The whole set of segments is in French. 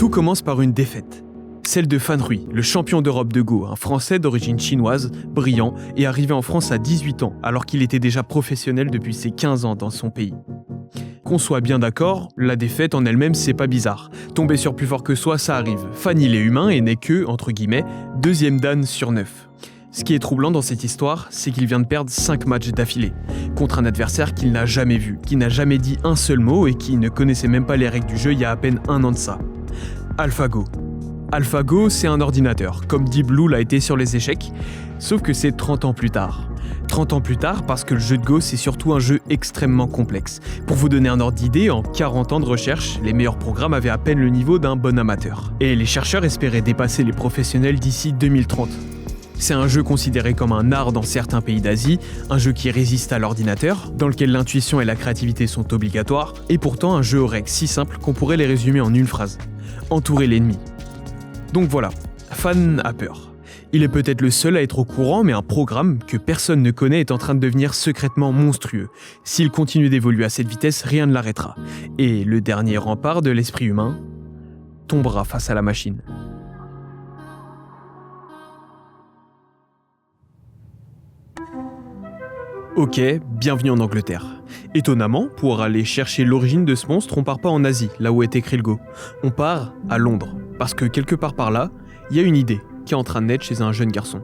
Tout commence par une défaite. Celle de Fan Rui, le champion d'Europe de Go, un Français d'origine chinoise, brillant et arrivé en France à 18 ans, alors qu'il était déjà professionnel depuis ses 15 ans dans son pays. Qu'on soit bien d'accord, la défaite en elle-même, c'est pas bizarre. Tomber sur plus fort que soi, ça arrive. Fan, il est humain et n'est que, entre guillemets, deuxième dan sur 9. Ce qui est troublant dans cette histoire, c'est qu'il vient de perdre 5 matchs d'affilée, contre un adversaire qu'il n'a jamais vu, qui n'a jamais dit un seul mot et qui ne connaissait même pas les règles du jeu il y a à peine un an de ça. AlphaGo. AlphaGo, c'est un ordinateur, comme Deep Blue l'a été sur les échecs, sauf que c'est 30 ans plus tard. 30 ans plus tard parce que le jeu de Go, c'est surtout un jeu extrêmement complexe. Pour vous donner un ordre d'idée, en 40 ans de recherche, les meilleurs programmes avaient à peine le niveau d'un bon amateur. Et les chercheurs espéraient dépasser les professionnels d'ici 2030. C'est un jeu considéré comme un art dans certains pays d'Asie, un jeu qui résiste à l'ordinateur, dans lequel l'intuition et la créativité sont obligatoires, et pourtant un jeu aux règles si simples qu'on pourrait les résumer en une phrase. Entourer l'ennemi. Donc voilà, Fan a peur. Il est peut-être le seul à être au courant, mais un programme que personne ne connaît est en train de devenir secrètement monstrueux. S'il continue d'évoluer à cette vitesse, rien ne l'arrêtera. Et le dernier rempart de l'esprit humain tombera face à la machine. Ok, bienvenue en Angleterre. Étonnamment, pour aller chercher l'origine de ce monstre, on part pas en Asie, là où est écrit le Go. On part à Londres, parce que quelque part par là, il y a une idée qui est en train de naître chez un jeune garçon.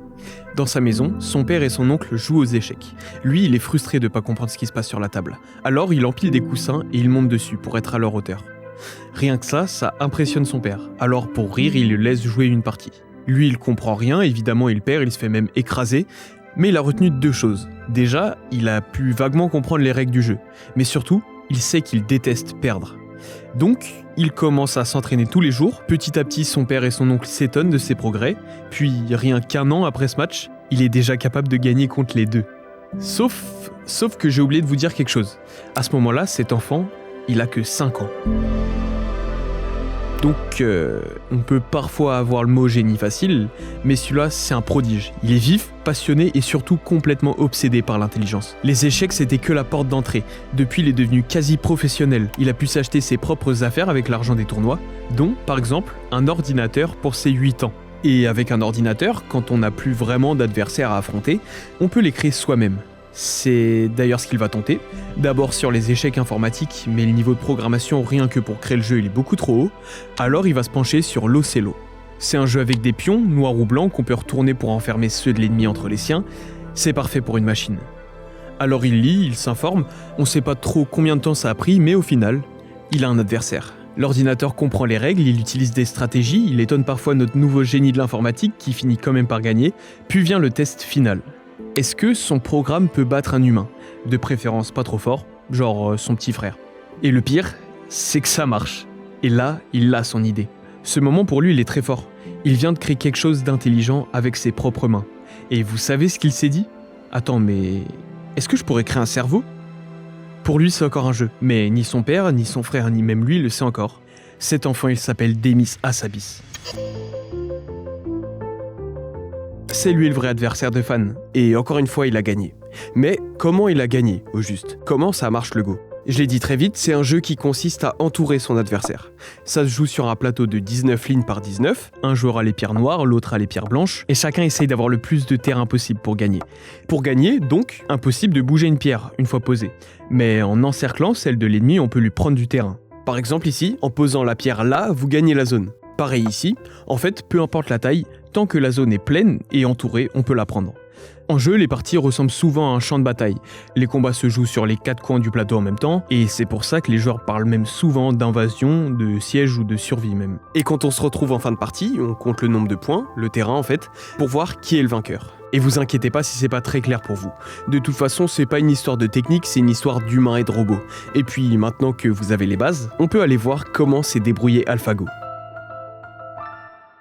Dans sa maison, son père et son oncle jouent aux échecs. Lui, il est frustré de pas comprendre ce qui se passe sur la table. Alors, il empile des coussins et il monte dessus pour être à leur hauteur. Rien que ça impressionne son père. Alors, pour rire, il le laisse jouer une partie. Lui, il comprend rien, évidemment, il perd, il se fait même écraser. Mais il a retenu 2 choses. Déjà, il a pu vaguement comprendre les règles du jeu. Mais surtout, il sait qu'il déteste perdre. Donc, il commence à s'entraîner tous les jours. Petit à petit, son père et son oncle s'étonnent de ses progrès. Puis, rien qu'un an après ce match, il est déjà capable de gagner contre les 2. Sauf que j'ai oublié de vous dire quelque chose. À ce moment-là, cet enfant, il a que 5 ans. Donc, on peut parfois avoir le mot génie facile, mais celui-là, c'est un prodige. Il est vif, passionné et surtout complètement obsédé par l'intelligence. Les échecs, c'était que la porte d'entrée. Depuis, il est devenu quasi professionnel. Il a pu s'acheter ses propres affaires avec l'argent des tournois, dont, par exemple, un ordinateur pour ses 8 ans. Et avec un ordinateur, quand on n'a plus vraiment d'adversaires à affronter, on peut les créer soi-même. C'est d'ailleurs ce qu'il va tenter. D'abord sur les échecs informatiques, mais le niveau de programmation rien que pour créer le jeu il est beaucoup trop haut. Alors il va se pencher sur l'Othello. C'est un jeu avec des pions, noirs ou blancs, qu'on peut retourner pour enfermer ceux de l'ennemi entre les siens. C'est parfait pour une machine. Alors il lit, il s'informe, on sait pas trop combien de temps ça a pris, mais au final, il a un adversaire. L'ordinateur comprend les règles, il utilise des stratégies, il étonne parfois notre nouveau génie de l'informatique qui finit quand même par gagner, puis vient le test final. Est-ce que son programme peut battre un humain ? De préférence pas trop fort, genre son petit frère. Et le pire, c'est que ça marche. Et là, il a son idée. Ce moment pour lui, il est très fort. Il vient de créer quelque chose d'intelligent avec ses propres mains. Et vous savez ce qu'il s'est dit ? Attends, mais est-ce que je pourrais créer un cerveau ? Pour lui, c'est encore un jeu. Mais ni son père, ni son frère, ni même lui le sait encore. Cet enfant, il s'appelle Demis Hassabis. C'est lui le vrai adversaire de Fan, et encore une fois il a gagné. Mais comment il a gagné, au juste ? Comment ça marche le Go ? Je l'ai dit très vite, c'est un jeu qui consiste à entourer son adversaire. Ça se joue sur un plateau de 19 lignes par 19, un joueur a les pierres noires, l'autre a les pierres blanches, et chacun essaye d'avoir le plus de terrain possible pour gagner. Pour gagner, donc, impossible de bouger une pierre, une fois posée. Mais en encerclant celle de l'ennemi, on peut lui prendre du terrain. Par exemple ici, en posant la pierre là, vous gagnez la zone. Pareil ici, en fait, peu importe la taille, tant que la zone est pleine et entourée, on peut la prendre. En jeu, les parties ressemblent souvent à un champ de bataille. Les combats se jouent sur les 4 coins du plateau en même temps, et c'est pour ça que les joueurs parlent même souvent d'invasion, de siège ou de survie même. Et quand on se retrouve en fin de partie, on compte le nombre de points, le terrain en fait, pour voir qui est le vainqueur. Et vous inquiétez pas si c'est pas très clair pour vous. De toute façon, c'est pas une histoire de technique, c'est une histoire d'humains et de robots. Et puis, maintenant que vous avez les bases, on peut aller voir comment s'est débrouillé AlphaGo.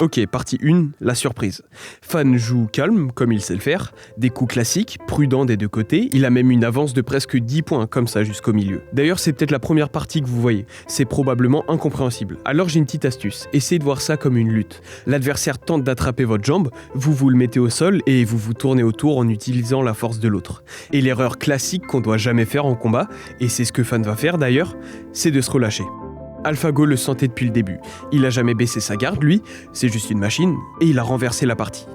Ok, partie 1, la surprise. Fan joue calme, comme il sait le faire, des coups classiques, prudents des deux côtés, il a même une avance de presque 10 points, comme ça jusqu'au milieu. D'ailleurs, c'est peut-être la première partie que vous voyez, c'est probablement incompréhensible. Alors j'ai une petite astuce, essayez de voir ça comme une lutte. L'adversaire tente d'attraper votre jambe, vous le mettez au sol et vous tournez autour en utilisant la force de l'autre. Et l'erreur classique qu'on doit jamais faire en combat, et c'est ce que Fan va faire d'ailleurs, c'est de se relâcher. AlphaGo le sentait depuis le début. Il a jamais baissé sa garde, lui, c'est juste une machine, et il a renversé la partie.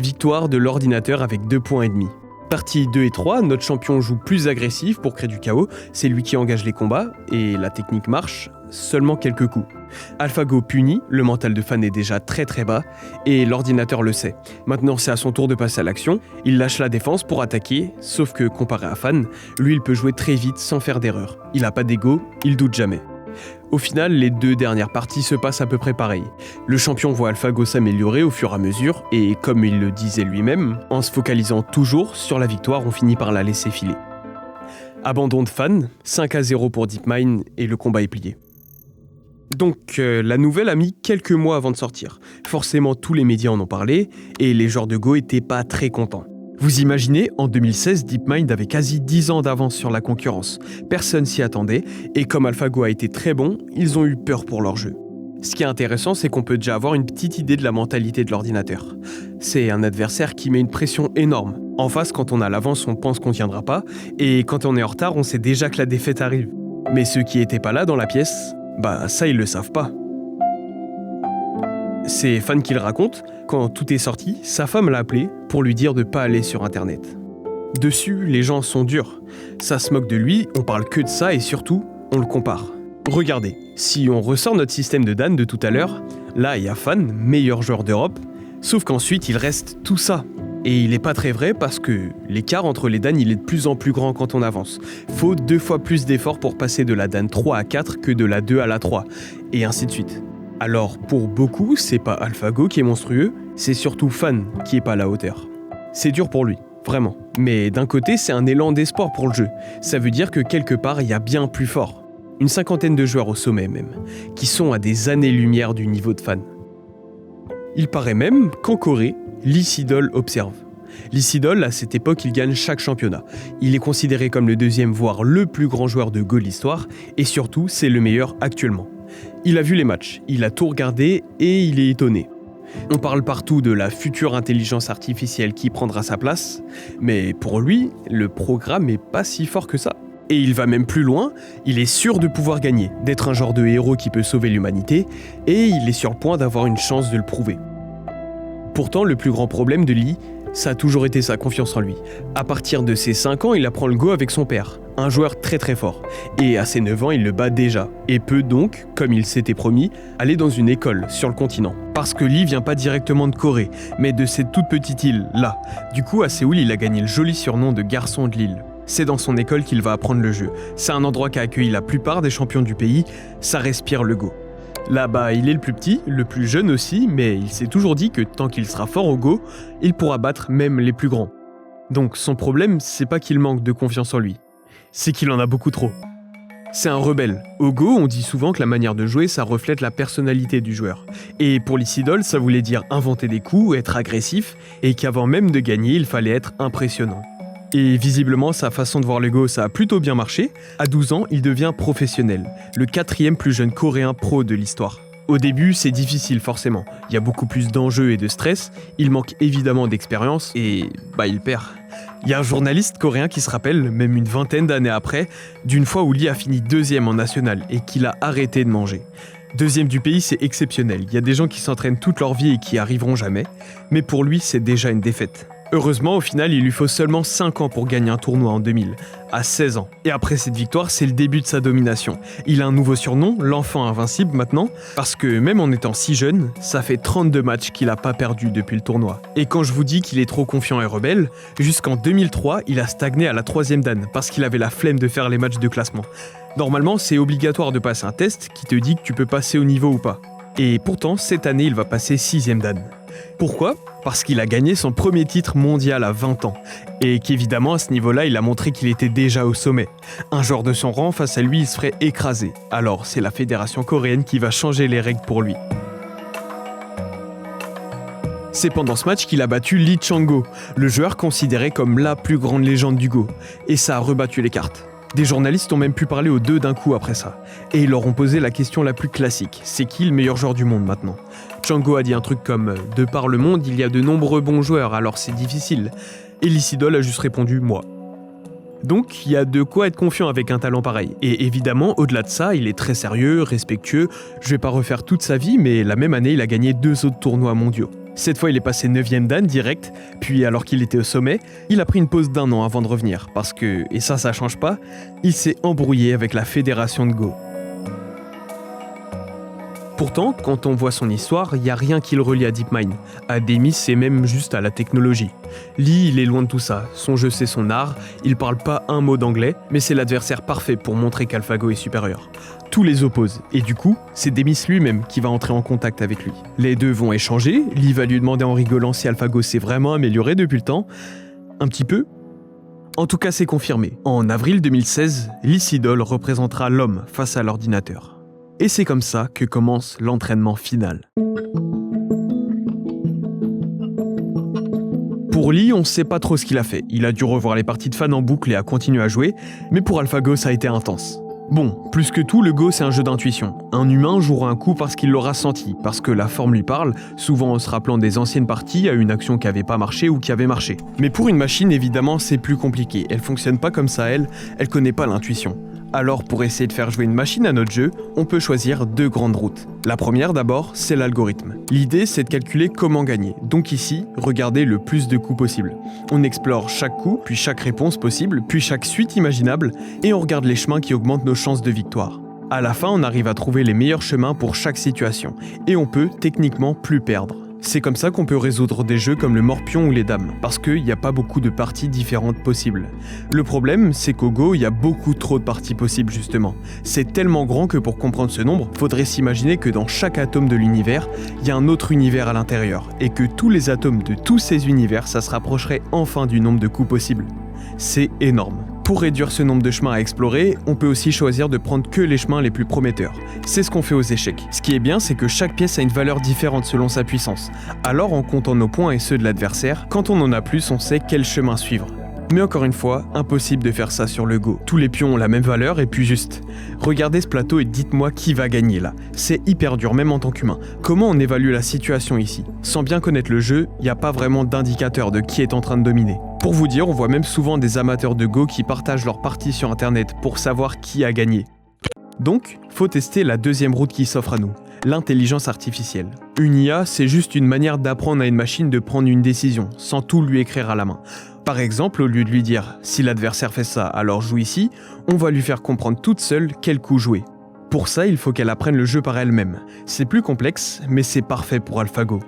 Victoire de l'ordinateur avec 2 points et demi. Partie 2 et 3, notre champion joue plus agressif pour créer du chaos, c'est lui qui engage les combats, et la technique marche, seulement quelques coups. AlphaGo punit, le mental de Fan est déjà très bas, et l'ordinateur le sait. Maintenant c'est à son tour de passer à l'action, il lâche la défense pour attaquer, sauf que comparé à Fan, lui il peut jouer très vite sans faire d'erreur. Il a pas d'ego, il doute jamais. Au final, les 2 dernières parties se passent à peu près pareil. Le champion voit AlphaGo s'améliorer au fur et à mesure, et comme il le disait lui-même, en se focalisant toujours sur la victoire, on finit par la laisser filer. Abandon de Fan, 5-0 pour DeepMind, et le combat est plié. Donc, la nouvelle a mis quelques mois avant de sortir. Forcément, tous les médias en ont parlé, et les joueurs de Go étaient pas très contents. Vous imaginez, en 2016, DeepMind avait quasi 10 ans d'avance sur la concurrence. Personne s'y attendait, et comme AlphaGo a été très bon, ils ont eu peur pour leur jeu. Ce qui est intéressant, c'est qu'on peut déjà avoir une petite idée de la mentalité de l'ordinateur. C'est un adversaire qui met une pression énorme. En face, quand on a l'avance, on pense qu'on tiendra pas, et quand on est en retard, on sait déjà que la défaite arrive. Mais ceux qui étaient pas là dans la pièce, ça ils le savent pas. C'est Fan qui le raconte, quand tout est sorti, sa femme l'a appelé pour lui dire de pas aller sur internet. Dessus, les gens sont durs. Ça se moque de lui, on parle que de ça et surtout, on le compare. Regardez, si on ressort notre système de Dan de tout à l'heure, là il y a Fan, meilleur joueur d'Europe, sauf qu'ensuite il reste tout ça. Et il est pas très vrai parce que l'écart entre les Dan il est de plus en plus grand quand on avance. Faut 2 fois plus d'efforts pour passer de la Dan 3 à 4 que de la 2 à la 3, et ainsi de suite. Alors pour beaucoup, c'est pas AlphaGo qui est monstrueux, c'est surtout Fan qui est pas à la hauteur. C'est dur pour lui, vraiment. Mais d'un côté, c'est un élan d'espoir pour le jeu. Ça veut dire que quelque part, il y a bien plus fort. Une 50aine de joueurs au sommet même, qui sont à des années-lumière du niveau de Fan. Il paraît même qu'en Corée, Lee Sedol observe. Lee Sedol, à cette époque, il gagne chaque championnat. Il est considéré comme le 2e, voire le plus grand joueur de Go de l'histoire, et surtout, c'est le meilleur actuellement. Il a vu les matchs, il a tout regardé et il est étonné. On parle partout de la future intelligence artificielle qui prendra sa place, mais pour lui, le programme est pas si fort que ça. Et il va même plus loin, il est sûr de pouvoir gagner, d'être un genre de héros qui peut sauver l'humanité, et il est sur le point d'avoir une chance de le prouver. Pourtant, le plus grand problème de Lee, ça a toujours été sa confiance en lui. À partir de ses 5 ans, il apprend le Go avec son père, un joueur très fort. Et à ses 9 ans, il le bat déjà, et peut donc, comme il s'était promis, aller dans une école sur le continent. Parce que Lee vient pas directement de Corée, mais de cette toute petite île, là. Du coup, à Séoul, il a gagné le joli surnom de garçon de l'île. C'est dans son école qu'il va apprendre le jeu. C'est un endroit qui a accueilli la plupart des champions du pays, ça respire le Go. Là-bas, il est le plus petit, le plus jeune aussi, mais il s'est toujours dit que tant qu'il sera fort au Go, il pourra battre même les plus grands. Donc son problème, c'est pas qu'il manque de confiance en lui, c'est qu'il en a beaucoup trop. C'est un rebelle. Au Go, on dit souvent que la manière de jouer, ça reflète la personnalité du joueur. Et pour Lee Sedol, ça voulait dire inventer des coups, être agressif, et qu'avant même de gagner, il fallait être impressionnant. Et visiblement, sa façon de voir le Go, ça a plutôt bien marché. À 12 ans, il devient professionnel, le 4e plus jeune coréen pro de l'histoire. Au début, c'est difficile forcément. Il y a beaucoup plus d'enjeux et de stress, il manque évidemment d'expérience et il perd. Il y a un journaliste coréen qui se rappelle, même une vingtaine d'années après, d'une fois où Lee a fini 2e en national et qu'il a arrêté de manger. 2e du pays, c'est exceptionnel. Il y a des gens qui s'entraînent toute leur vie et qui arriveront jamais, mais pour lui, c'est déjà une défaite. Heureusement, au final, il lui faut seulement 5 ans pour gagner un tournoi en 2000, à 16 ans. Et après cette victoire, c'est le début de sa domination. Il a un nouveau surnom, l'enfant invincible maintenant, parce que même en étant si jeune, ça fait 32 matchs qu'il a pas perdu depuis le tournoi. Et quand je vous dis qu'il est trop confiant et rebelle, jusqu'en 2003, il a stagné à la 3e dan, parce qu'il avait la flemme de faire les matchs de classement. Normalement, c'est obligatoire de passer un test qui te dit que tu peux passer au niveau ou pas. Et pourtant, cette année, il va passer 6e dan. Pourquoi ? Parce qu'il a gagné son premier titre mondial à 20 ans, et qu'évidemment à ce niveau-là, il a montré qu'il était déjà au sommet. Un joueur de son rang, face à lui, il se ferait écraser. Alors c'est la fédération coréenne qui va changer les règles pour lui. C'est pendant ce match qu'il a battu Lee Chang-go, le joueur considéré comme la plus grande légende du Go, et ça a rebattu les cartes. Des journalistes ont même pu parler aux deux d'un coup après ça, et ils leur ont posé la question la plus classique, c'est qui le meilleur joueur du monde maintenant ? Chang-go a dit un truc comme « De par le monde, il y a de nombreux bons joueurs, alors c'est difficile », et Lee Sedol a juste répondu « Moi ». Donc il y a de quoi être confiant avec un talent pareil. Et évidemment, au-delà de ça, il est très sérieux, respectueux. Je vais pas refaire toute sa vie, mais la même année, il a gagné 2 autres tournois mondiaux. Cette fois, il est passé 9e dan direct, puis alors qu'il était au sommet, il a pris une pause d'1 an avant de revenir, parce que, et ça change pas, il s'est embrouillé avec la fédération de Go. Pourtant, quand on voit son histoire, il n'y a rien qui le relie à DeepMind. À Demis, c'est même juste à la technologie. Lee, il est loin de tout ça. Son jeu, c'est son art. Il parle pas un mot d'anglais, mais c'est l'adversaire parfait pour montrer qu'AlphaGo est supérieur. Tous les opposent, et du coup, c'est Demis lui-même qui va entrer en contact avec lui. Les deux vont échanger, Lee va lui demander en rigolant si AlphaGo s'est vraiment amélioré depuis le temps. Un petit peu. En tout cas, c'est confirmé. En avril 2016, Lee Sedol représentera l'homme face à l'ordinateur. Et c'est comme ça que commence l'entraînement final. Pour Lee, on sait pas trop ce qu'il a fait. Il a dû revoir les parties de fans en boucle et a continué à jouer, mais pour AlphaGo, ça a été intense. Bon, plus que tout, le Go, c'est un jeu d'intuition. Un humain jouera un coup parce qu'il l'aura senti, parce que la forme lui parle, souvent en se rappelant des anciennes parties à une action qui avait pas marché ou qui avait marché. Mais pour une machine, évidemment, c'est plus compliqué. Elle fonctionne pas comme ça, elle connaît pas l'intuition. Alors pour essayer de faire jouer une machine à notre jeu, on peut choisir 2 grandes routes. La première d'abord, c'est l'algorithme. L'idée c'est de calculer comment gagner. Donc ici, regardez le plus de coups possible. On explore chaque coup, puis chaque réponse possible, puis chaque suite imaginable, et on regarde les chemins qui augmentent nos chances de victoire. À la fin, on arrive à trouver les meilleurs chemins pour chaque situation, et on peut techniquement plus perdre. C'est comme ça qu'on peut résoudre des jeux comme le morpion ou les dames, parce qu'il n'y a pas beaucoup de parties différentes possibles. Le problème, c'est qu'au Go, il y a beaucoup trop de parties possibles justement. C'est tellement grand que pour comprendre ce nombre, faudrait s'imaginer que dans chaque atome de l'univers, il y a un autre univers à l'intérieur, et que tous les atomes de tous ces univers, ça se rapprocherait enfin du nombre de coups possibles. C'est énorme. Pour réduire ce nombre de chemins à explorer, on peut aussi choisir de prendre que les chemins les plus prometteurs. C'est ce qu'on fait aux échecs. Ce qui est bien, c'est que chaque pièce a une valeur différente selon sa puissance. Alors en comptant nos points et ceux de l'adversaire, quand on en a plus, on sait quel chemin suivre. Mais encore une fois, impossible de faire ça sur le Go. Tous les pions ont la même valeur et puis juste. Regardez ce plateau et dites-moi qui va gagner là. C'est hyper dur, même en tant qu'humain. Comment on évalue la situation ici ? Sans bien connaître le jeu, il n'y a pas vraiment d'indicateur de qui est en train de dominer. Pour vous dire, on voit même souvent des amateurs de Go qui partagent leurs parties sur internet pour savoir qui a gagné. Donc, faut tester la deuxième route qui s'offre à nous, l'intelligence artificielle. Une IA, c'est juste une manière d'apprendre à une machine de prendre une décision, sans tout lui écrire à la main. Par exemple, au lieu de lui dire « si l'adversaire fait ça, alors joue ici », on va lui faire comprendre toute seule quel coup jouer. Pour ça, il faut qu'elle apprenne le jeu par elle-même. C'est plus complexe, mais c'est parfait pour AlphaGo.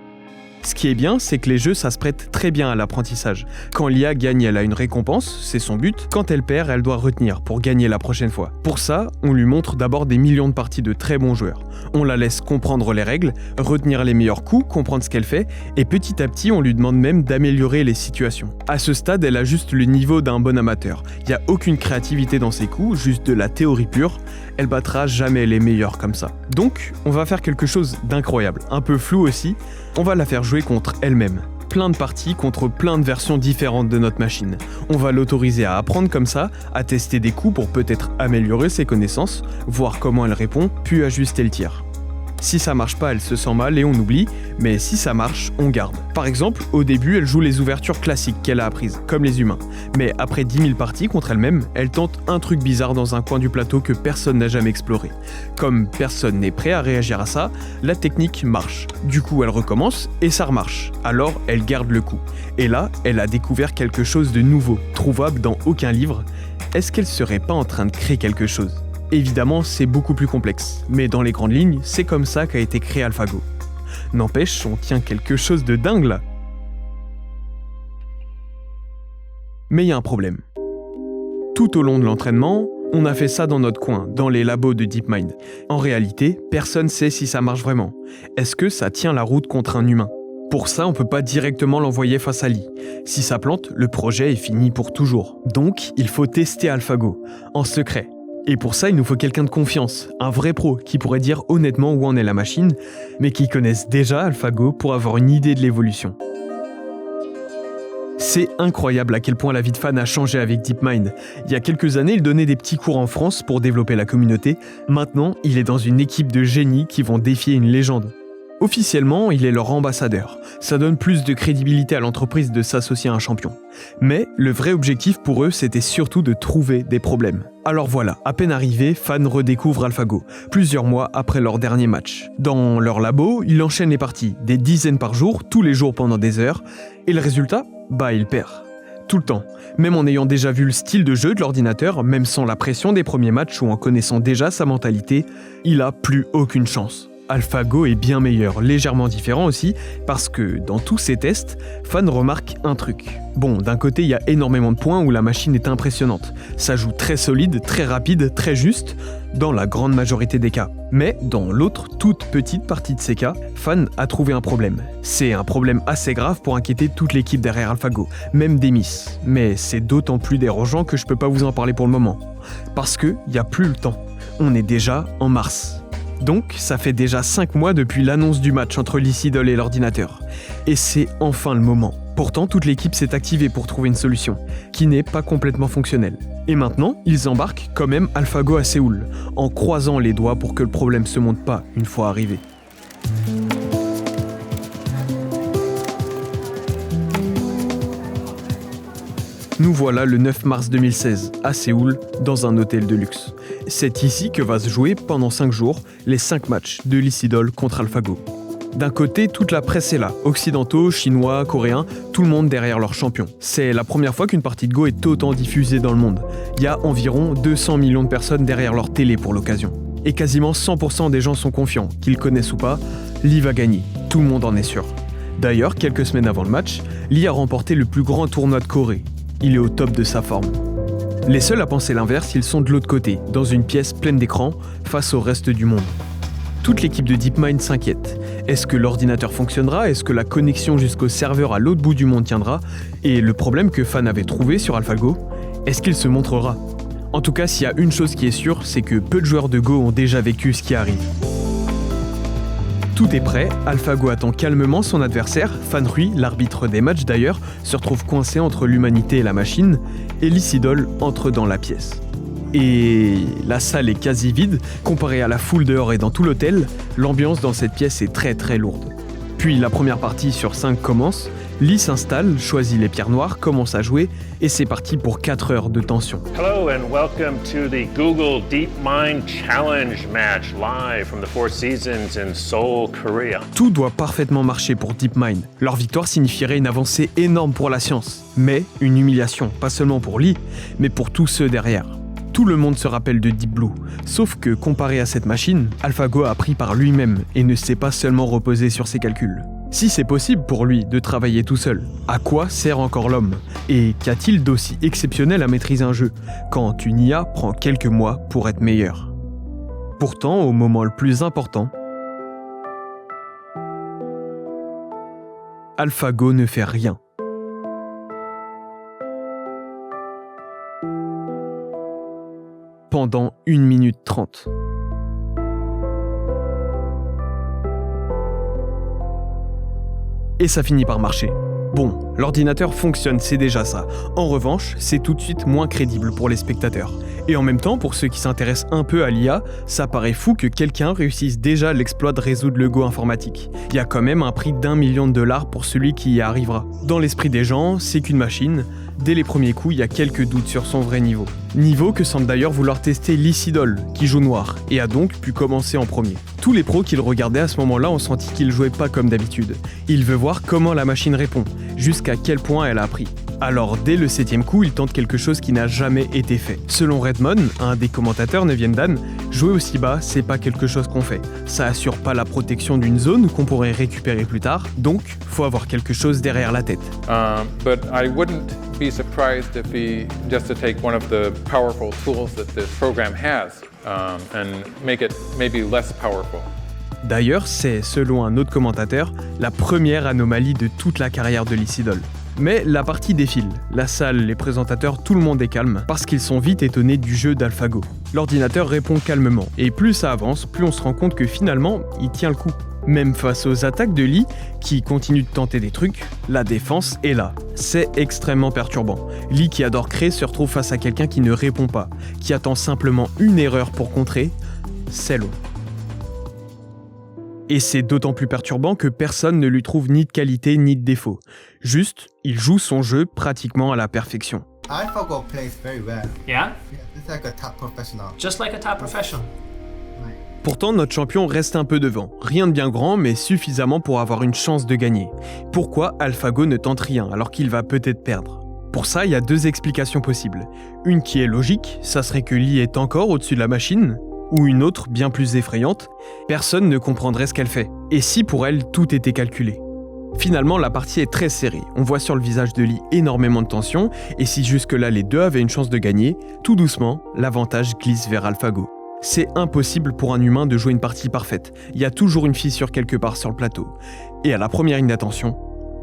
Ce qui est bien, c'est que les jeux, ça se prête très bien à l'apprentissage. Quand l'IA gagne, elle a une récompense, c'est son but. Quand elle perd, elle doit retenir pour gagner la prochaine fois. Pour ça, on lui montre d'abord des millions de parties de très bons joueurs. On la laisse comprendre les règles, retenir les meilleurs coups, comprendre ce qu'elle fait, et petit à petit, on lui demande même d'améliorer les situations. À ce stade, elle a juste le niveau d'un bon amateur. Il n'y a aucune créativité dans ses coups, juste de la théorie pure. Elle battra jamais les meilleurs comme ça. Donc, on va faire quelque chose d'incroyable, un peu flou aussi. On va la faire jouer contre elle-même. Plein de parties contre plein de versions différentes de notre machine. On va l'autoriser à apprendre comme ça, à tester des coups pour peut-être améliorer ses connaissances, voir comment elle répond, puis ajuster le tir. Si ça marche pas, elle se sent mal et on oublie, mais si ça marche, on garde. Par exemple, au début, elle joue les ouvertures classiques qu'elle a apprises, comme les humains. Mais après 10 000 parties contre elle-même, elle tente un truc bizarre dans un coin du plateau que personne n'a jamais exploré. Comme personne n'est prêt à réagir à ça, la technique marche. Du coup, elle recommence et ça remarche. Alors, elle garde le coup. Et là, elle a découvert quelque chose de nouveau, trouvable dans aucun livre. Est-ce qu'elle serait pas en train de créer quelque chose ? Évidemment, c'est beaucoup plus complexe, mais dans les grandes lignes, c'est comme ça qu'a été créé AlphaGo. N'empêche, on tient quelque chose de dingue là. Mais il y a un problème. Tout au long de l'entraînement, on a fait ça dans notre coin, dans les labos de DeepMind. En réalité, personne ne sait si ça marche vraiment. Est-ce que ça tient la route contre un humain ? Pour ça, on peut pas directement l'envoyer face à Lee. Si ça plante, le projet est fini pour toujours. Donc, il faut tester AlphaGo, en secret. Et pour ça, il nous faut quelqu'un de confiance, un vrai pro qui pourrait dire honnêtement où en est la machine, mais qui connaisse déjà AlphaGo pour avoir une idée de l'évolution. C'est incroyable à quel point la vie de fan a changé avec DeepMind. Il y a quelques années, il donnait des petits cours en France pour développer la communauté. Maintenant, il est dans une équipe de génies qui vont défier une légende. Officiellement, il est leur ambassadeur. Ça donne plus de crédibilité à l'entreprise de s'associer à un champion. Mais le vrai objectif pour eux, c'était surtout de trouver des problèmes. Alors voilà, à peine arrivé, Fan redécouvre AlphaGo, plusieurs mois après leur dernier match. Dans leur labo, il enchaîne les parties, des dizaines par jour, tous les jours pendant des heures, et le résultat, il perd. Tout le temps. Même en ayant déjà vu le style de jeu de l'ordinateur, même sans la pression des premiers matchs ou en connaissant déjà sa mentalité, il a plus aucune chance. AlphaGo est bien meilleur, légèrement différent aussi, parce que dans tous ces tests, Fan remarque un truc. Bon, d'un côté, il y a énormément de points où la machine est impressionnante. Ça joue très solide, très rapide, très juste, dans la grande majorité des cas. Mais dans l'autre toute petite partie de ces cas, Fan a trouvé un problème. C'est un problème assez grave pour inquiéter toute l'équipe derrière AlphaGo, même Demis. Mais c'est d'autant plus dérangeant que je peux pas vous en parler pour le moment. Parce qu'il n'y a plus le temps. On est déjà en mars. Donc, ça fait déjà 5 mois depuis l'annonce du match entre l'e-Seedle et l'ordinateur. Et c'est enfin le moment. Pourtant, toute l'équipe s'est activée pour trouver une solution, qui n'est pas complètement fonctionnelle. Et maintenant, ils embarquent quand même AlphaGo à Séoul, en croisant les doigts pour que le problème se monte pas une fois arrivé. Nous voilà le 9 mars 2016, à Séoul, dans un hôtel de luxe. C'est ici que va se jouer, pendant 5 jours, les 5 matchs de l'e-Seedle contre AlphaGo. D'un côté, toute la presse est là, occidentaux, chinois, coréens, tout le monde derrière leur champion. C'est la première fois qu'une partie de Go est autant diffusée dans le monde. Il y a environ 200 millions de personnes derrière leur télé pour l'occasion. Et quasiment 100% des gens sont confiants, qu'ils connaissent ou pas, Lee va gagner, tout le monde en est sûr. D'ailleurs, quelques semaines avant le match, Lee a remporté le plus grand tournoi de Corée. Il est au top de sa forme. Les seuls à penser l'inverse, ils sont de l'autre côté, dans une pièce pleine d'écrans, face au reste du monde. Toute l'équipe de DeepMind s'inquiète. Est-ce que l'ordinateur fonctionnera ? Est-ce que la connexion jusqu'au serveur à l'autre bout du monde tiendra ? Et le problème que Fan avait trouvé sur AlphaGo, est-ce qu'il se montrera ? En tout cas, s'il y a une chose qui est sûre, c'est que peu de joueurs de Go ont déjà vécu ce qui arrive. Tout est prêt, AlphaGo attend calmement son adversaire, Fan Rui, l'arbitre des matchs d'ailleurs, se retrouve coincé entre l'humanité et la machine, et l'e-Seedle entre dans la pièce. Et la salle est quasi vide, comparée à la foule dehors et dans tout l'hôtel, l'ambiance dans cette pièce est très très lourde. Puis la première partie sur 5 commence, Lee s'installe, choisit les pierres noires, commence à jouer, et c'est parti pour 4 heures de tension. Hello and welcome to the Google DeepMind Challenge match live from the Four Seasons in Seoul, Korea. Tout doit parfaitement marcher pour DeepMind. Leur victoire signifierait une avancée énorme pour la science, mais une humiliation, pas seulement pour Lee, mais pour tous ceux derrière. Tout le monde se rappelle de Deep Blue, sauf que comparé à cette machine, AlphaGo a appris par lui-même et ne s'est pas seulement reposé sur ses calculs. Si c'est possible pour lui de travailler tout seul, à quoi sert encore l'homme ? Et qu'a-t-il d'aussi exceptionnel à maîtriser un jeu, quand une IA prend quelques mois pour être meilleure ? Pourtant, au moment le plus important, AlphaGo ne fait rien. Pendant 1 minute 30. Et ça finit par marcher. Bon, l'ordinateur fonctionne, c'est déjà ça. En revanche, c'est tout de suite moins crédible pour les spectateurs. Et en même temps, pour ceux qui s'intéressent un peu à l'IA, ça paraît fou que quelqu'un réussisse déjà l'exploit de résoudre le Go informatique. Il y a quand même un prix d'1 million de dollars pour celui qui y arrivera. Dans l'esprit des gens, c'est qu'une machine. Dès les premiers coups, il y a quelques doutes sur son vrai niveau. Niveau que semble d'ailleurs vouloir tester l'e-Seedle, qui joue noir, et a donc pu commencer en premier. Tous les pros qui le regardaient à ce moment-là ont senti qu'il jouait pas comme d'habitude. Il veut voir comment la machine répond, jusqu'à quel point elle a appris. Alors dès le 7e coup, il tente quelque chose qui n'a jamais été fait. Selon Redmond, un des commentateurs 9e Dan, jouer aussi bas, c'est pas quelque chose qu'on fait. Ça assure pas la protection d'une zone qu'on pourrait récupérer plus tard, donc faut avoir quelque chose derrière la tête. But I wouldn't be surprised if he just to take one of the powerful tools that this program has and make it maybe less powerful. D'ailleurs, c'est, selon un autre commentateur, la première anomalie de toute la carrière de l'e-Seedle. Mais la partie défile. La salle, les présentateurs, tout le monde est calme, parce qu'ils sont vite étonnés du jeu d'AlphaGo. L'ordinateur répond calmement, et plus ça avance, plus on se rend compte que finalement, il tient le coup. Même face aux attaques de Lee, qui continue de tenter des trucs, la défense est là. C'est extrêmement perturbant. Lee, qui adore créer, se retrouve face à quelqu'un qui ne répond pas, qui attend simplement une erreur pour contrer. C'est long. Et c'est d'autant plus perturbant que personne ne lui trouve ni de qualité ni de défaut. Juste, il joue son jeu pratiquement à la perfection. AlphaGo plays very well. Yeah? Yeah, it's like a top professional. Just like a top professional. Pourtant, notre champion reste un peu devant. Rien de bien grand, mais suffisamment pour avoir une chance de gagner. Pourquoi AlphaGo ne tente rien alors qu'il va peut-être perdre ? Pour ça, il y a deux explications possibles. Une qui est logique, ça serait que Lee est encore au-dessus de la machine, ou une autre, bien plus effrayante, personne ne comprendrait ce qu'elle fait. Et si pour elle, tout était calculé ? Finalement, la partie est très serrée. On voit sur le visage de Lee énormément de tension, et si jusque-là les deux avaient une chance de gagner, tout doucement, l'avantage glisse vers AlphaGo. C'est impossible pour un humain de jouer une partie parfaite. Il y a toujours une fissure quelque part sur le plateau. Et à la première inattention,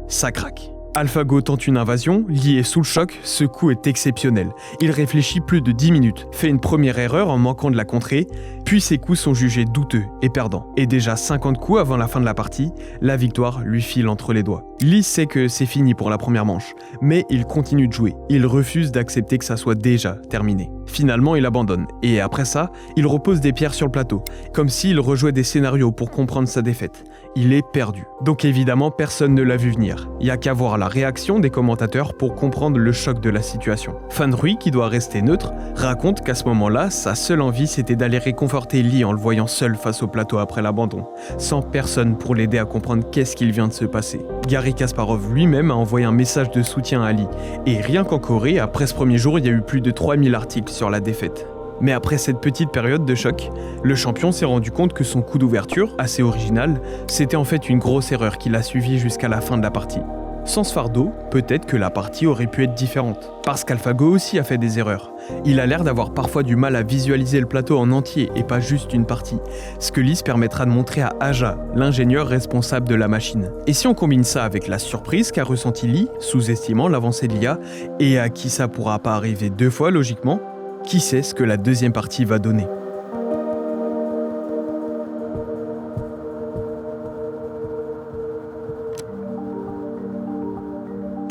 ça craque. AlphaGo tente une invasion, Lee est sous le choc, ce coup est exceptionnel. Il réfléchit plus de 10 minutes, fait une première erreur en manquant de la contrer, puis ses coups sont jugés douteux et perdants. Et déjà 50 coups avant la fin de la partie, la victoire lui file entre les doigts. Lee sait que c'est fini pour la première manche, mais il continue de jouer. Il refuse d'accepter que ça soit déjà terminé. Finalement, il abandonne, et après ça, il repose des pierres sur le plateau, comme s'il rejouait des scénarios pour comprendre sa défaite. Il est perdu. Donc évidemment, personne ne l'a vu venir. Il n'y a qu'à voir la réaction des commentateurs pour comprendre le choc de la situation. Fan Rui, qui doit rester neutre, raconte qu'à ce moment-là, sa seule envie c'était d'aller réconforter Lee en le voyant seul face au plateau après l'abandon, sans personne pour l'aider à comprendre qu'est-ce qu'il vient de se passer. Garry Kasparov lui-même a envoyé un message de soutien à Lee, et rien qu'en Corée, après ce premier jour, il y a eu plus de 3000 articles sur la défaite. Mais après cette petite période de choc, le champion s'est rendu compte que son coup d'ouverture, assez original, c'était en fait une grosse erreur qui l'a suivi jusqu'à la fin de la partie. Sans ce fardeau, peut-être que la partie aurait pu être différente. Parce qu'AlphaGo aussi a fait des erreurs. Il a l'air d'avoir parfois du mal à visualiser le plateau en entier et pas juste une partie. Ce que Lee permettra de montrer à Aja, l'ingénieur responsable de la machine. Et si on combine ça avec la surprise qu'a ressenti Lee, sous-estimant l'avancée de l'IA, et à qui ça pourra pas arriver 2 fois logiquement, qui sait ce que la deuxième partie va donner ?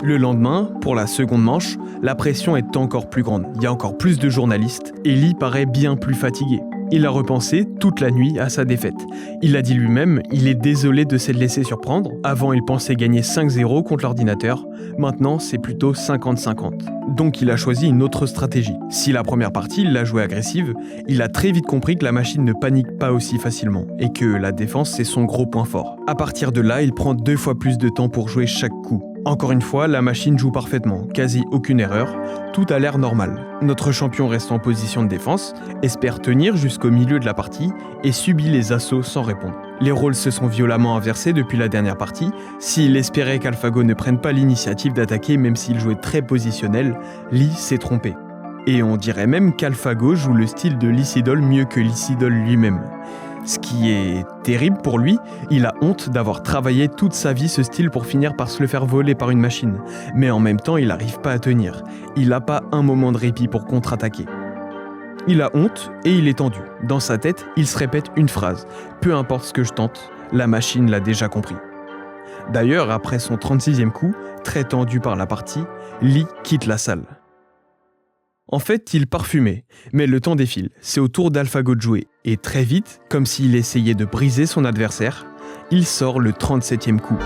Le lendemain, pour la seconde manche, la pression est encore plus grande. Il y a encore plus de journalistes et Lee paraît bien plus fatigué. Il a repensé toute la nuit à sa défaite. Il a dit lui-même, il est désolé de s'être laissé surprendre. Avant, il pensait gagner 5-0 contre l'ordinateur. Maintenant, c'est plutôt 50-50. Donc, il a choisi une autre stratégie. Si la première partie, il l'a jouée agressive, il a très vite compris que la machine ne panique pas aussi facilement et que la défense, c'est son gros point fort. À partir de là, il prend 2 fois plus de temps pour jouer chaque coup. Encore une fois, la machine joue parfaitement, quasi aucune erreur, tout a l'air normal. Notre champion reste en position de défense, espère tenir jusqu'au milieu de la partie et subit les assauts sans répondre. Les rôles se sont violemment inversés depuis la dernière partie. S'il espérait qu'AlphaGo ne prenne pas l'initiative d'attaquer même s'il jouait très positionnel, Lee s'est trompé. Et on dirait même qu'AlphaGo joue le style de Lee Sedol mieux que Lee Sedol lui-même. Ce qui est terrible pour lui, il a honte d'avoir travaillé toute sa vie ce style pour finir par se le faire voler par une machine. Mais en même temps, il n'arrive pas à tenir. Il n'a pas un moment de répit pour contre-attaquer. Il a honte et il est tendu. Dans sa tête, il se répète une phrase. Peu importe ce que je tente, la machine l'a déjà compris. D'ailleurs, après son 36e coup, très tendu par la partie, Lee quitte la salle. En fait, il parfumait, mais le temps défile, c'est au tour d'AlphaGo de jouer, et très vite, comme s'il essayait de briser son adversaire, il sort le 37e coup.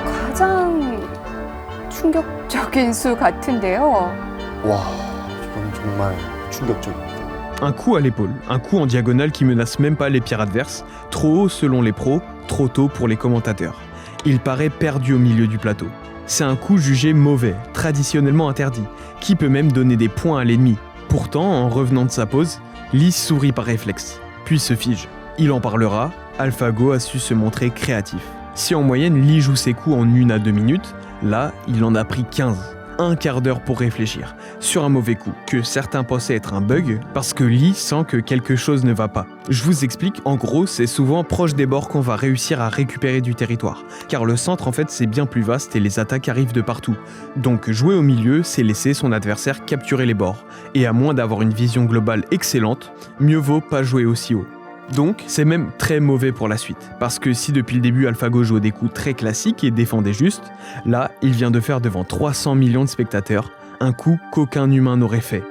가장 충격적인 수 같은데요. 와, 이건 정말 충격적입니다. Un coup à l'épaule, un coup en diagonale qui menace même pas les pierres adverses, trop haut selon les pros, trop tôt pour les commentateurs. Il paraît perdu au milieu du plateau. C'est un coup jugé mauvais, traditionnellement interdit, qui peut même donner des points à l'ennemi. Pourtant, en revenant de sa pause, Lee sourit par réflexe, puis se fige. Il en parlera, AlphaGo a su se montrer créatif. Si en moyenne Lee joue ses coups en 1 à 2 minutes, là, il en a pris 15. Un quart d'heure pour réfléchir, sur un mauvais coup, que certains pensaient être un bug, parce que Lee sent que quelque chose ne va pas. Je vous explique, en gros, c'est souvent proche des bords qu'on va réussir à récupérer du territoire, car le centre en fait c'est bien plus vaste et les attaques arrivent de partout. Donc jouer au milieu, c'est laisser son adversaire capturer les bords, et à moins d'avoir une vision globale excellente, mieux vaut pas jouer aussi haut. Donc, c'est même très mauvais pour la suite, parce que si depuis le début AlphaGo jouait des coups très classiques et défendait juste, là, il vient de faire devant 300 millions de spectateurs, un coup qu'aucun humain n'aurait fait.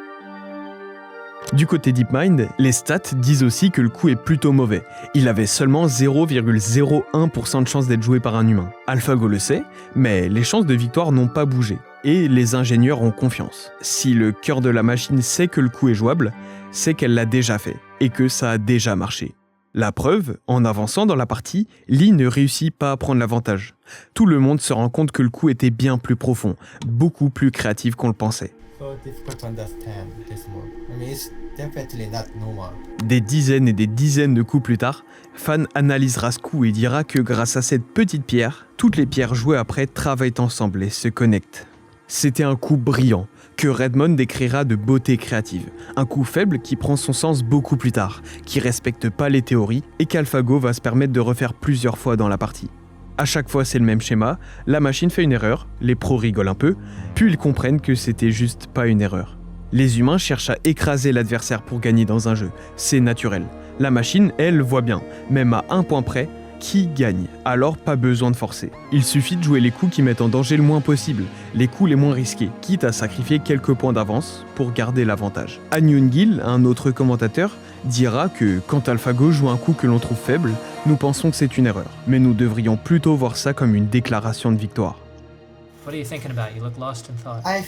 Du côté DeepMind, les stats disent aussi que le coup est plutôt mauvais. Il avait seulement 0,01% de chance d'être joué par un humain. AlphaGo le sait, mais les chances de victoire n'ont pas bougé. Et les ingénieurs ont confiance. Si le cœur de la machine sait que le coup est jouable, c'est qu'elle l'a déjà fait, et que ça a déjà marché. La preuve, en avançant dans la partie, Lee ne réussit pas à prendre l'avantage. Tout le monde se rend compte que le coup était bien plus profond, beaucoup plus créatif qu'on le pensait. So difficult to understand this move. I mean, it's definitely not normal. Des dizaines et des dizaines de coups plus tard, Fan analysera ce coup et dira que grâce à cette petite pierre, toutes les pierres jouées après travaillent ensemble et se connectent. C'était un coup brillant, que Redmond décrira de beauté créative. Un coup faible qui prend son sens beaucoup plus tard, qui respecte pas les théories et qu'AlphaGo va se permettre de refaire plusieurs fois dans la partie. À chaque fois c'est le même schéma, la machine fait une erreur, les pros rigolent un peu, puis ils comprennent que c'était juste pas une erreur. Les humains cherchent à écraser l'adversaire pour gagner dans un jeu, c'est naturel. La machine, elle, voit bien, même à un point près, qui gagne, alors pas besoin de forcer. Il suffit de jouer les coups qui mettent en danger le moins possible, les coups les moins risqués, quitte à sacrifier quelques points d'avance pour garder l'avantage. Han Yoon-gil, un autre commentateur, dira que quand AlphaGo joue un coup que l'on trouve faible, nous pensons que c'est une erreur, mais nous devrions plutôt voir ça comme une déclaration de victoire. What are you thinking about? You look lost in thought. I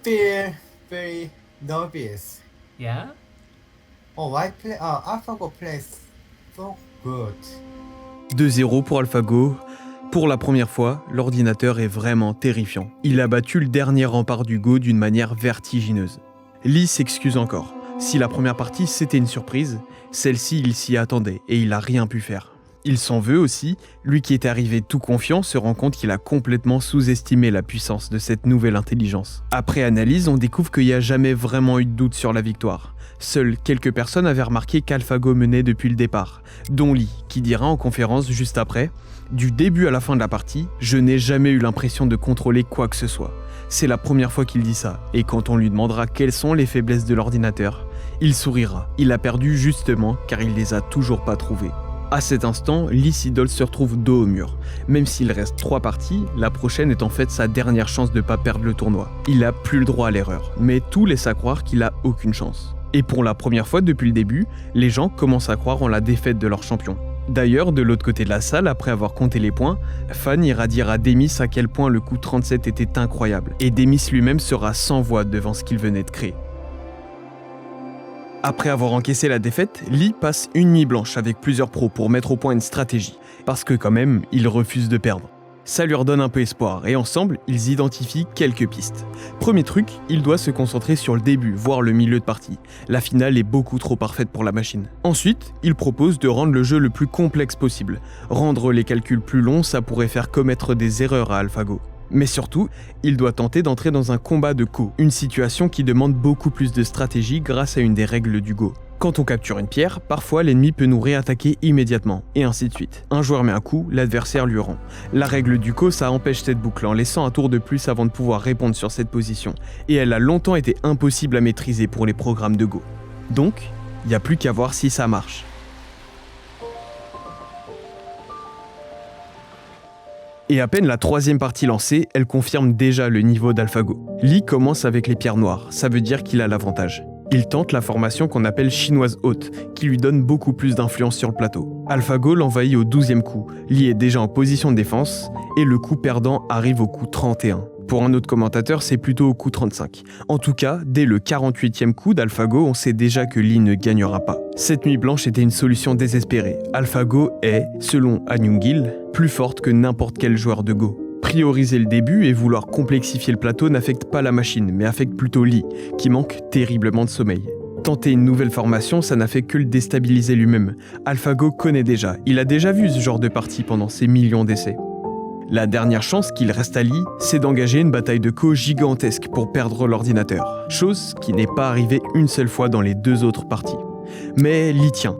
feel very nervous. Yeah? Oh, AlphaGo plays so good. 2-0 pour AlphaGo. Pour la première fois, l'ordinateur est vraiment terrifiant. Il a battu le dernier rempart du Go d'une manière vertigineuse. Lee s'excuse encore. Si la première partie c'était une surprise, celle-ci il s'y attendait et il a rien pu faire. Il s'en veut aussi, lui qui était arrivé tout confiant se rend compte qu'il a complètement sous-estimé la puissance de cette nouvelle intelligence. Après analyse, on découvre qu'il n'y a jamais vraiment eu de doute sur la victoire. Seules quelques personnes avaient remarqué qu'AlphaGo menait depuis le départ, dont Lee, qui dira en conférence juste après « Du début à la fin de la partie, je n'ai jamais eu l'impression de contrôler quoi que ce soit. C'est la première fois qu'il dit ça, et quand on lui demandera quelles sont les faiblesses de l'ordinateur, il sourira. Il a perdu justement car il les a toujours pas trouvées. » À cet instant, Lee Sedol se retrouve dos au mur. Même s'il reste 3 parties, la prochaine est en fait sa dernière chance de pas perdre le tournoi. Il a plus le droit à l'erreur, mais tout laisse à croire qu'il a aucune chance. Et pour la première fois depuis le début, les gens commencent à croire en la défaite de leur champion. D'ailleurs, de l'autre côté de la salle, après avoir compté les points, Fan ira dire à Demis à quel point le coup 37 était incroyable, et Demis lui-même sera sans voix devant ce qu'il venait de créer. Après avoir encaissé la défaite, Lee passe une nuit blanche avec plusieurs pros pour mettre au point une stratégie, parce que quand même, il refuse de perdre. Ça lui redonne un peu espoir, et ensemble, ils identifient quelques pistes. Premier truc, il doit se concentrer sur le début, voire le milieu de partie. La finale est beaucoup trop parfaite pour la machine. Ensuite, il propose de rendre le jeu le plus complexe possible. Rendre les calculs plus longs, ça pourrait faire commettre des erreurs à AlphaGo. Mais surtout, il doit tenter d'entrer dans un combat de Go, une situation qui demande beaucoup plus de stratégie grâce à une des règles du Go. Quand on capture une pierre, parfois l'ennemi peut nous réattaquer immédiatement, et ainsi de suite. Un joueur met un coup, l'adversaire lui rend. La règle du Go, ça empêche cette boucle en laissant un tour de plus avant de pouvoir répondre sur cette position, et elle a longtemps été impossible à maîtriser pour les programmes de Go. Donc, il n'y a plus qu'à voir si ça marche. Et à peine la 3e partie lancée, elle confirme déjà le niveau d'AlphaGo. Lee commence avec les pierres noires, ça veut dire qu'il a l'avantage. Il tente la formation qu'on appelle chinoise haute, qui lui donne beaucoup plus d'influence sur le plateau. AlphaGo l'envahit au 12e coup, Lee est déjà en position de défense, et le coup perdant arrive au coup 31. Pour un autre commentateur, c'est plutôt au coup 35. En tout cas, dès le 48e coup d'AlphaGo, on sait déjà que Lee ne gagnera pas. Cette nuit blanche était une solution désespérée. AlphaGo est, selon Han Yoon-gil, plus forte que n'importe quel joueur de Go. Prioriser le début et vouloir complexifier le plateau n'affecte pas la machine, mais affecte plutôt Lee, qui manque terriblement de sommeil. Tenter une nouvelle formation, ça n'a fait que le déstabiliser lui-même. AlphaGo connaît déjà, il a déjà vu ce genre de partie pendant ses millions d'essais. La dernière chance qu'il reste à Lee, c'est d'engager une bataille de Go gigantesque pour perdre l'ordinateur, chose qui n'est pas arrivée une seule fois dans les 2 autres parties. Mais Lee tient,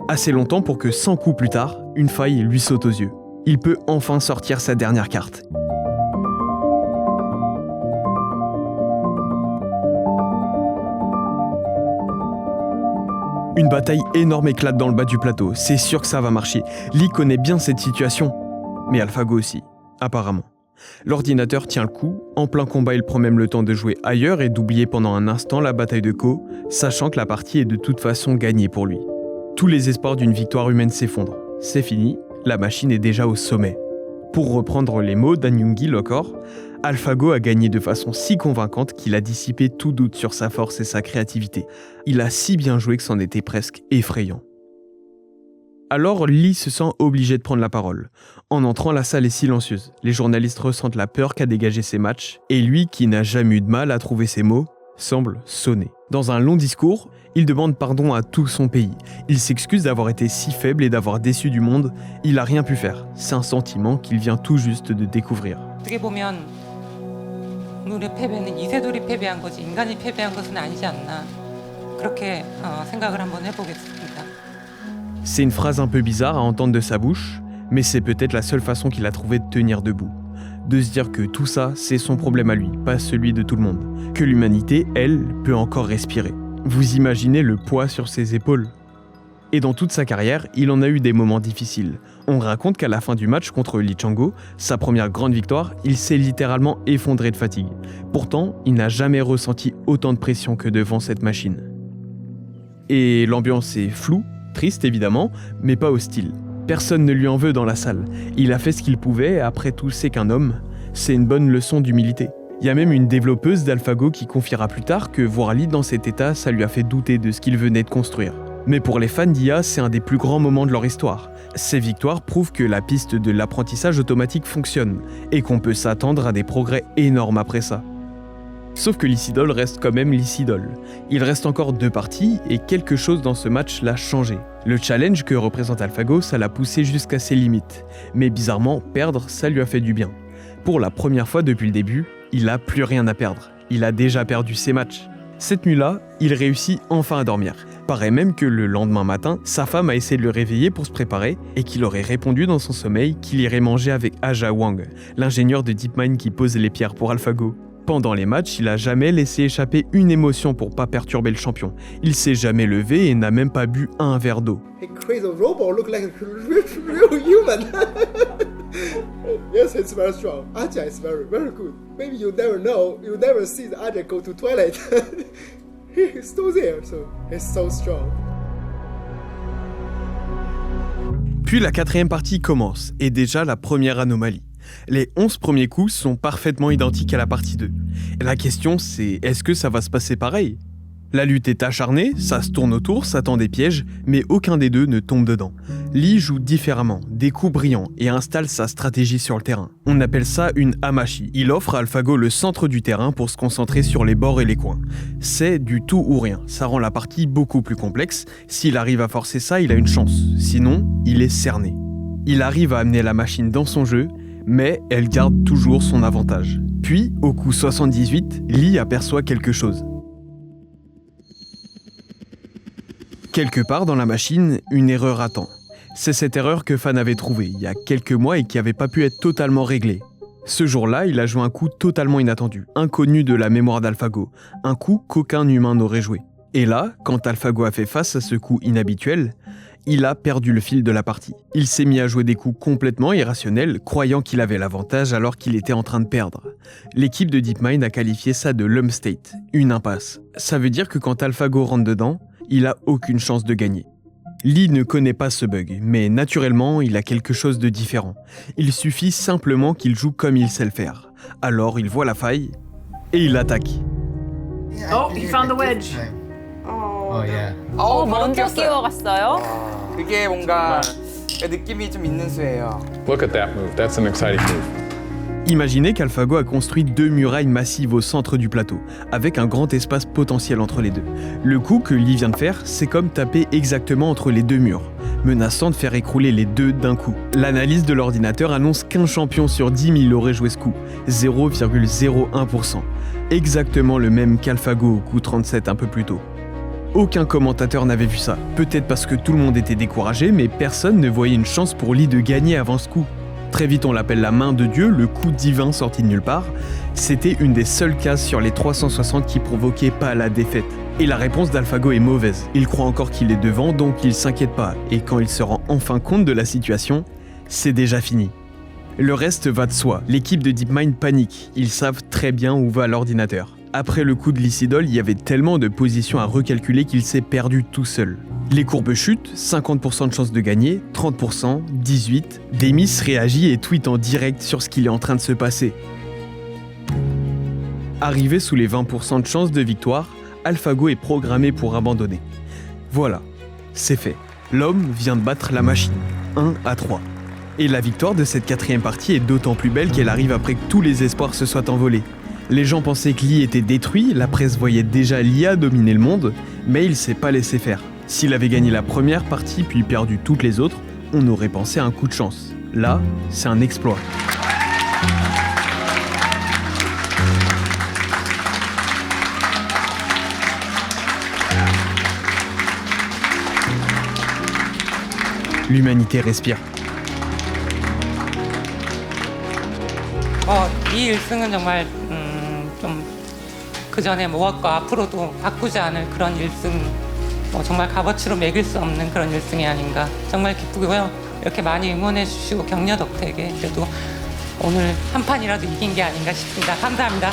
assez longtemps pour que 100 coups plus tard, une faille lui saute aux yeux. Il peut enfin sortir sa dernière carte. Une bataille énorme éclate dans le bas du plateau, c'est sûr que ça va marcher. Lee connaît bien cette situation, mais AlphaGo aussi, apparemment. L'ordinateur tient le coup, en plein combat il prend même le temps de jouer ailleurs et d'oublier pendant un instant la bataille de Ko, sachant que la partie est de toute façon gagnée pour lui. Tous les espoirs d'une victoire humaine s'effondrent. C'est fini, la machine est déjà au sommet. Pour reprendre les mots d'An Young-il encore, AlphaGo a gagné de façon si convaincante qu'il a dissipé tout doute sur sa force et sa créativité. Il a si bien joué que c'en était presque effrayant. Alors Lee se sent obligé de prendre la parole. En entrant, la salle est silencieuse. Les journalistes ressentent la peur qu'a dégagé ces matchs, et lui, qui n'a jamais eu de mal à trouver ses mots, semble sonner. Dans un long discours, il demande pardon à tout son pays. Il s'excuse d'avoir été si faible et d'avoir déçu du monde. Il n'a rien pu faire. C'est un sentiment qu'il vient tout juste de découvrir. 어떻게 보면 우리의 패배는 이세돌이 패배한 거지 인간이 패배한 것은 아니지 않나 그렇게 생각을 한번 해보겠습니다. C'est une phrase un peu bizarre à entendre de sa bouche, mais c'est peut-être la seule façon qu'il a trouvé de tenir debout. De se dire que tout ça, c'est son problème à lui, pas celui de tout le monde. Que l'humanité, elle, peut encore respirer. Vous imaginez le poids sur ses épaules ? Et dans toute sa carrière, il en a eu des moments difficiles. On raconte qu'à la fin du match contre Lee Chang-ho, sa première grande victoire, il s'est littéralement effondré de fatigue. Pourtant, il n'a jamais ressenti autant de pression que devant cette machine. Et l'ambiance est floue, triste évidemment, mais pas hostile. Personne ne lui en veut dans la salle. Il a fait ce qu'il pouvait, après tout c'est qu'un homme. C'est une bonne leçon d'humilité. Il y a même une développeuse d'AlphaGo qui confiera plus tard que voir Lee dans cet état, ça lui a fait douter de ce qu'il venait de construire. Mais pour les fans d'IA, c'est un des plus grands moments de leur histoire. Ces victoires prouvent que la piste de l'apprentissage automatique fonctionne, et qu'on peut s'attendre à des progrès énormes après ça. Sauf que l'Isidol reste quand même l'Isidol. Il reste encore 2 parties, et quelque chose dans ce match l'a changé. Le challenge que représente AlphaGo, ça l'a poussé jusqu'à ses limites. Mais bizarrement, perdre, ça lui a fait du bien. Pour la première fois depuis le début, il n'a plus rien à perdre. Il a déjà perdu ses matchs. Cette nuit-là, il réussit enfin à dormir. Paraît même que le lendemain matin, sa femme a essayé de le réveiller pour se préparer et qu'il aurait répondu dans son sommeil qu'il irait manger avec Aja Wang, l'ingénieur de DeepMind qui pose les pierres pour AlphaGo. Pendant les matchs, il a jamais laissé échapper une émotion pour pas perturber le champion. Il s'est jamais levé et n'a même pas bu un verre d'eau. He creates a robot look like a real human. Yes, it's very strong. Aja is very good. Maybe you never know. You never see the Aja go to toilet. He's still there, so he's so strong. Puis la 4e partie commence, et déjà la première anomalie. Les 11 premiers coups sont parfaitement identiques à la partie 2. La question c'est, est-ce que ça va se passer pareil ? La lutte est acharnée, ça se tourne autour, ça tend des pièges, mais aucun des deux ne tombe dedans. Lee joue différemment, des coups brillants, et installe sa stratégie sur le terrain. On appelle ça une hamachi. Il offre à AlphaGo le centre du terrain pour se concentrer sur les bords et les coins. C'est du tout ou rien, ça rend la partie beaucoup plus complexe. S'il arrive à forcer ça, il a une chance. Sinon, il est cerné. Il arrive à amener la machine dans son jeu, mais elle garde toujours son avantage. Puis, au coup 78, Lee aperçoit quelque chose. Quelque part dans la machine, une erreur attend. C'est cette erreur que Fan avait trouvée il y a quelques mois et qui n'avait pas pu être totalement réglée. Ce jour-là, il a joué un coup totalement inattendu, inconnu de la mémoire d'AlphaGo, un coup qu'aucun humain n'aurait joué. Et là, quand AlphaGo a fait face à ce coup inhabituel, il a perdu le fil de la partie. Il s'est mis à jouer des coups complètement irrationnels, croyant qu'il avait l'avantage alors qu'il était en train de perdre. L'équipe de DeepMind a qualifié ça de lump state, une impasse. Ça veut dire que quand AlphaGo rentre dedans, il a aucune chance de gagner. Lee ne connaît pas ce bug, mais naturellement, il a quelque chose de différent. Il suffit simplement qu'il joue comme il sait le faire. Alors il voit la faille, et il attaque. Oh, he found the wedge. Oh yeah. 먼저 끼워갔어요. 그게 뭔가 느낌이 좀 있는 수예요. Look at that move. That's an exciting move. Imaginez qu'AlphaGo a construit 2 murailles massives au centre du plateau, avec un grand espace potentiel entre les deux. Le coup que Lee vient de faire, c'est comme taper exactement entre les 2 murs, menaçant de faire écrouler les deux d'un coup. L'analyse de l'ordinateur annonce qu'un champion sur 10 000 aurait joué ce coup, 0,01%. Exactement le même qu'AlphaGo au coup 37 un peu plus tôt. Aucun commentateur n'avait vu ça, peut-être parce que tout le monde était découragé, mais personne ne voyait une chance pour Lee de gagner avant ce coup. Très vite on l'appelle la main de Dieu, le coup divin sorti de nulle part. C'était une des seules cases sur les 360 qui provoquait pas la défaite. Et la réponse d'AlphaGo est mauvaise. Il croit encore qu'il est devant, donc il s'inquiète pas. Et quand il se rend enfin compte de la situation, c'est déjà fini. Le reste va de soi. L'équipe de DeepMind panique. Ils savent très bien où va l'ordinateur. Après le coup de l'Isidol, il y avait tellement de positions à recalculer qu'il s'est perdu tout seul. Les courbes chutent, 50% de chance de gagner, 30%, 18%. Demis réagit et tweet en direct sur ce qu'il est en train de se passer. Arrivé sous les 20% de chance de victoire, AlphaGo est programmé pour abandonner. Voilà, c'est fait. L'homme vient de battre la machine, 1-3. Et la victoire de cette 4e partie est d'autant plus belle qu'elle arrive après que tous les espoirs se soient envolés. Les gens pensaient que Lee était détruit, la presse voyait déjà l'IA dominer le monde, mais il s'est pas laissé faire. S'il avait gagné la première partie puis perdu toutes les autres, on aurait pensé à un coup de chance. Là, c'est un exploit. L'humanité respire. 이 1승은 정말 좀 그전에 모았고 앞으로도 바꾸지 않을 그런 1승, 정말 값어치로 매길 수 없는 그런 1승이 아닌가. 정말 기쁘고요. 이렇게 많이 응원해 주시고 격려 덕택에 그래도 오늘 한 판이라도 이긴 게 아닌가 싶습니다. 감사합니다.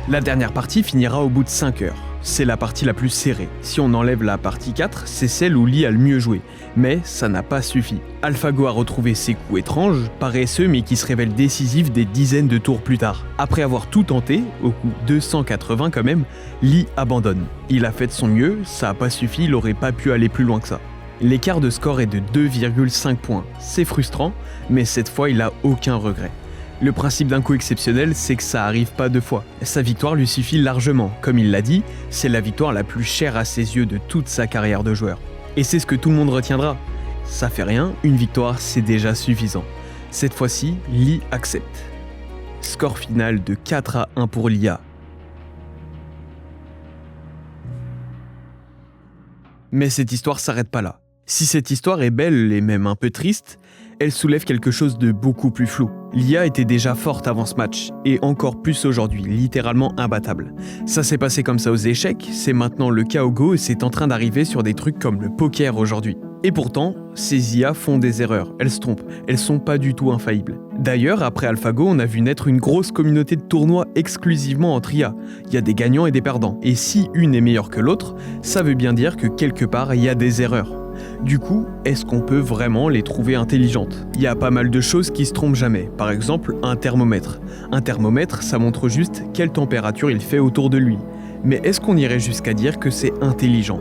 La dernière partie finira au bout de 5 heures. C'est la partie la plus serrée. Si on enlève la partie 4, c'est celle où Lee a le mieux joué. Mais ça n'a pas suffi. AlphaGo a retrouvé ses coups étranges, paresseux mais qui se révèlent décisifs des dizaines de tours plus tard. Après avoir tout tenté, au coup 280 quand même, Lee abandonne. Il a fait de son mieux, ça a pas suffi, il aurait pas pu aller plus loin que ça. L'écart de score est de 2,5 points. C'est frustrant, mais cette fois il a aucun regret. Le principe d'un coup exceptionnel, c'est que ça arrive pas 2 fois. Sa victoire lui suffit largement. Comme il l'a dit, c'est la victoire la plus chère à ses yeux de toute sa carrière de joueur. Et c'est ce que tout le monde retiendra. Ça fait rien, une victoire, c'est déjà suffisant. Cette fois-ci, Lee accepte. Score final de 4-1 pour l'IA. Mais cette histoire s'arrête pas là. Si cette histoire est belle et même un peu triste, elle soulève quelque chose de beaucoup plus flou. L'IA était déjà forte avant ce match, et encore plus aujourd'hui, littéralement imbattable. Ça s'est passé comme ça aux échecs, c'est maintenant le cas au Go et c'est en train d'arriver sur des trucs comme le poker aujourd'hui. Et pourtant, ces IA font des erreurs, elles se trompent, elles sont pas du tout infaillibles. D'ailleurs, après AlphaGo, on a vu naître une grosse communauté de tournois exclusivement entre IA. Il y a des gagnants et des perdants, et si une est meilleure que l'autre, ça veut bien dire que quelque part, il y a des erreurs. Du coup, est-ce qu'on peut vraiment les trouver intelligentes ? Il y a pas mal de choses qui se trompent jamais. Par exemple, un thermomètre. Un thermomètre, ça montre juste quelle température il fait autour de lui. Mais est-ce qu'on irait jusqu'à dire que c'est intelligent ?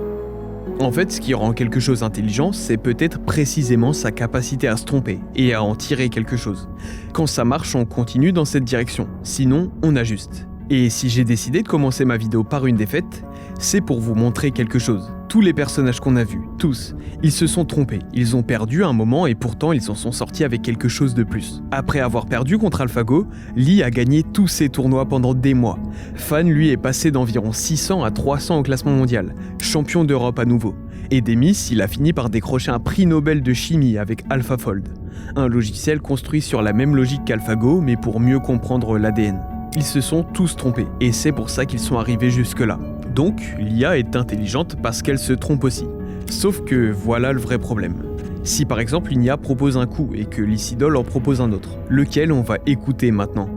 En fait, ce qui rend quelque chose intelligent, c'est peut-être précisément sa capacité à se tromper et à en tirer quelque chose. Quand ça marche, on continue dans cette direction. Sinon, on ajuste. Et si j'ai décidé de commencer ma vidéo par une défaite, c'est pour vous montrer quelque chose. Tous les personnages qu'on a vus, tous, ils se sont trompés. Ils ont perdu un moment et pourtant ils en sont sortis avec quelque chose de plus. Après avoir perdu contre AlphaGo, Lee a gagné tous ses tournois pendant des mois. Fan, lui, est passé d'environ 600 à 300 au classement mondial. Champion d'Europe à nouveau. Et Demis, il a fini par décrocher un prix Nobel de chimie avec AlphaFold. Un logiciel construit sur la même logique qu'AlphaGo, mais pour mieux comprendre l'ADN. Ils se sont tous trompés, et c'est pour ça qu'ils sont arrivés jusque-là. Donc, l'IA est intelligente parce qu'elle se trompe aussi. Sauf que voilà le vrai problème. Si par exemple une IA propose un coup et que l'Isidol en propose un autre, lequel on va écouter maintenant ?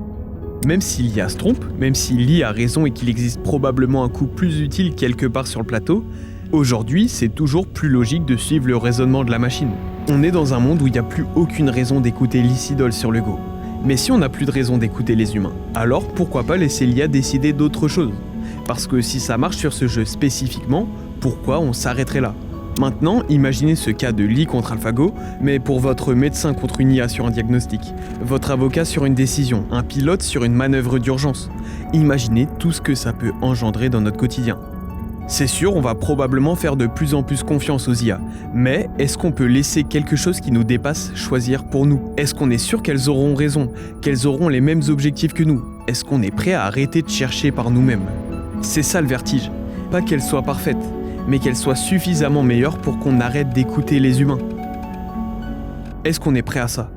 Même si l'IA se trompe, même si Lee a raison et qu'il existe probablement un coup plus utile quelque part sur le plateau, aujourd'hui c'est toujours plus logique de suivre le raisonnement de la machine. On est dans un monde où il n'y a plus aucune raison d'écouter l'Isidol sur le Go. Mais si on n'a plus de raison d'écouter les humains, alors pourquoi pas laisser l'IA décider d'autre chose ? Parce que si ça marche sur ce jeu spécifiquement, pourquoi on s'arrêterait là ? Maintenant, imaginez ce cas de Lee contre AlphaGo, mais pour votre médecin contre une IA sur un diagnostic, votre avocat sur une décision, un pilote sur une manœuvre d'urgence. Imaginez tout ce que ça peut engendrer dans notre quotidien. C'est sûr, on va probablement faire de plus en plus confiance aux IA, mais est-ce qu'on peut laisser quelque chose qui nous dépasse choisir pour nous ? Est-ce qu'on est sûr qu'elles auront raison, qu'elles auront les mêmes objectifs que nous ? Est-ce qu'on est prêt à arrêter de chercher par nous-mêmes ? C'est ça le vertige. Pas qu'elles soient parfaites, mais qu'elles soient suffisamment meilleures pour qu'on arrête d'écouter les humains. Est-ce qu'on est prêt à ça ?